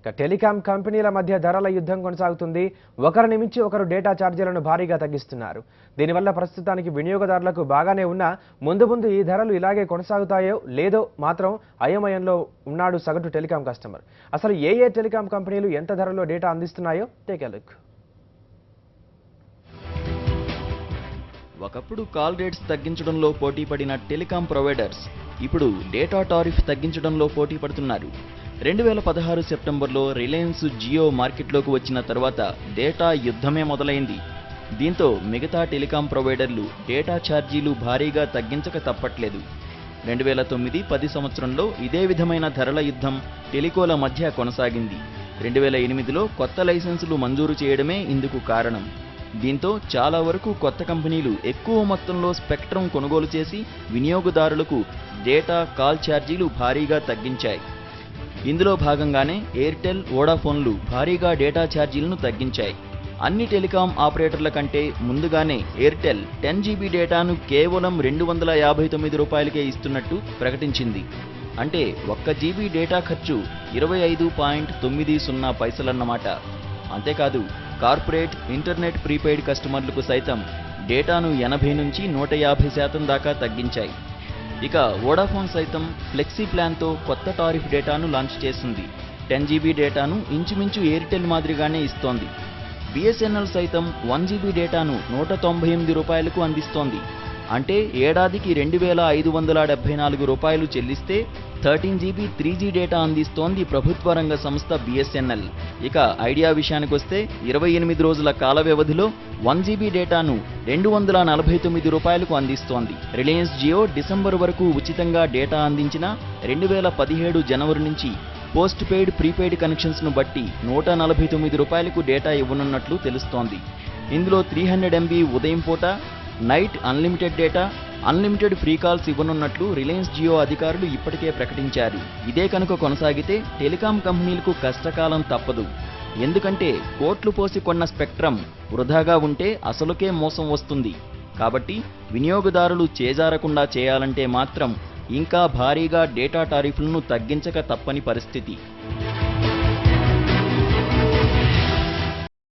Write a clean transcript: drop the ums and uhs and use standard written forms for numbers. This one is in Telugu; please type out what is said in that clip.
టెలికాం కంపెనీల మధ్య ధరల యుద్ధం కొనసాగుతుంది. ఒకరిని మించి ఒకరు డేటా ఛార్జీలను భారీగా తగ్గిస్తున్నారు. దీనివల్ల ప్రస్తుతానికి వినియోగదారులకు బాగానే ఉన్నా ముందు ఈ ధరలు ఇలాగే కొనసాగుతాయో లేదో మాత్రం అయోమయంలో ఉన్నాడు సగటు టెలికాం కస్టమర్. అసలు ఏ టెలికాం కంపెనీలు ఎంత ధరలో డేటా అందిస్తున్నాయో టేక్ ఎ లుక్. ఒకప్పుడు కాల్ రేట్స్ తగ్గించడంలో పోటీ పడిన టెలికాం ప్రొవైడర్స్ ఇప్పుడు డేటా టారిఫ్ తగ్గించడంలో పోటీ పడుతున్నారు. 2016 సెప్టెంబర్లో రిలయన్స్ జియో మార్కెట్లోకి వచ్చిన తర్వాత డేటా యుద్ధమే మొదలైంది. దీంతో మిగతా టెలికాం ప్రొవైడర్లు డేటా ఛార్జీలు భారీగా తగ్గించక తప్పట్లేదు. 2009-10 సంవత్సరంలో ఇదే విధమైన ధరల యుద్ధం టెలికోల మధ్య కొనసాగింది. 2008లో కొత్త లైసెన్సులు మంజూరు చేయడమే ఇందుకు కారణం. దీంతో చాలా వరకు కొత్త కంపెనీలు ఎక్కువ మొత్తంలో స్పెక్ట్రం కొనుగోలు చేసి వినియోగదారులకు డేటా కాల్ ఛార్జీలు భారీగా తగ్గించాయి. ఇందులో భాగంగానే ఎయిర్టెల్, వోడాఫోన్లు భారీగా డేటా ఛార్జీలను తగ్గించాయి. అన్ని టెలికాం ఆపరేటర్ల కంటే ముందుగానే ఎయిర్టెల్ 10 GB డేటాను కేవలం ₹259కే ఇస్తున్నట్టు ప్రకటించింది. అంటే 1 GB డేటా ఖర్చు 25.90 పైసలన్నమాట. అంతేకాదు కార్పొరేట్ ఇంటర్నెట్ ప్రీపెయిడ్ కస్టమర్లకు సైతం డేటాను 80 నుంచి 150% దాకా తగ్గించాయి. ఇక వోడాఫోన్ సైతం ఫ్లెక్సీ ప్లాన్తో కొత్త టారిఫ్ డేటాను లాంచ్ చేసింది. 10 GB డేటాను ఇంచుమించు ఎయిర్టెల్ మాదిరిగానే ఇస్తోంది. బిఎస్ఎన్ఎల్ సైతం 1 GB డేటాను ₹198కు అందిస్తోంది. అంటే ఏడాదికి ₹2,574 చెల్లిస్తే 13 GB 3G డేటా అందిస్తోంది ప్రభుత్వ రంగ సంస్థ బిఎస్ఎన్ఎల్. ఇక ఐడియా విషయానికొస్తే 28 రోజుల కాల వ్యవధిలో 1 GB డేటాను ₹249కు అందిస్తోంది. రిలయన్స్ జియో డిసెంబర్ వరకు ఉచితంగా డేటా అందించిన 2017 జనవరి నుంచి పోస్ట్ పెయిడ్ ప్రీపెయిడ్ కనెక్షన్స్ను బట్టి ₹149కు డేటా ఇవ్వనున్నట్లు తెలుస్తోంది. ఇందులో 300 MB ఉదయం పూట, night unlimited data, unlimited free calls ఇవ్వనున్నట్లు రిలయన్స్ జియో అధికారులు ఇప్పటికే ప్రకటించారు. ఇదే కనుక కొనసాగితే టెలికాం కంపెనీలకు కష్టకాలం తప్పదు. ఎందుకంటే కోట్లు పోసి కొన్న స్పెక్ట్రం వృధాగా ఉంటే అసలుకే మోసం వస్తుంది. కాబట్టి వినియోగదారులు చేజారకుండా చేయాలంటే మాత్రం ఇంకా భారీగా డేటా టారిఫ్లను తగ్గించక తప్పని పరిస్థితి.